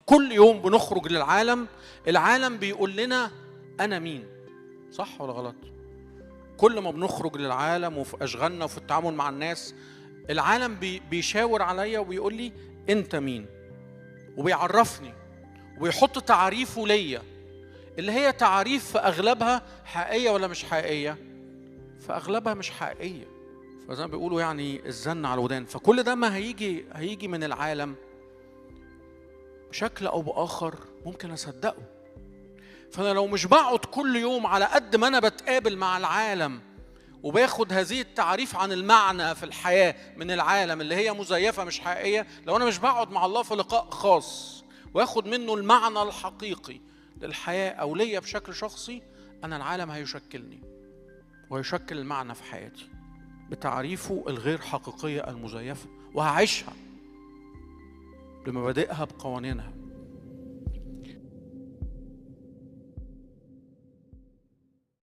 كل يوم بنخرج للعالم، العالم بيقول لنا أنا مين. صح ولا غلط؟ كل ما بنخرج للعالم وفي أشغالنا وفي التعامل مع الناس، العالم بيشاور عليا وبيقول لي أنت مين، وبيعرفني وبيحط تعريفه ليا، اللي هي تعريف في أغلبها حقيقية ولا مش حقيقية؟ في أغلبها مش حقيقية. فزي ما بيقولوا يعني الزن على الودان. فكل ده ما هيجي من العالم بشكل أو بآخر ممكن أصدقه. فأنا لو مش بقعد كل يوم على قد ما أنا بتقابل مع العالم وباخد هذه التعريف عن المعنى في الحياة من العالم اللي هي مزيفة مش حقيقية، لو أنا مش بقعد مع الله في لقاء خاص واخد منه المعنى الحقيقي للحياة أو ليا بشكل شخصي، أنا العالم هيشكلني ويشكل المعنى في حياتي بتعريفه الغير حقيقية المزيفة، وهعيشها بمبادئها بقوانينها.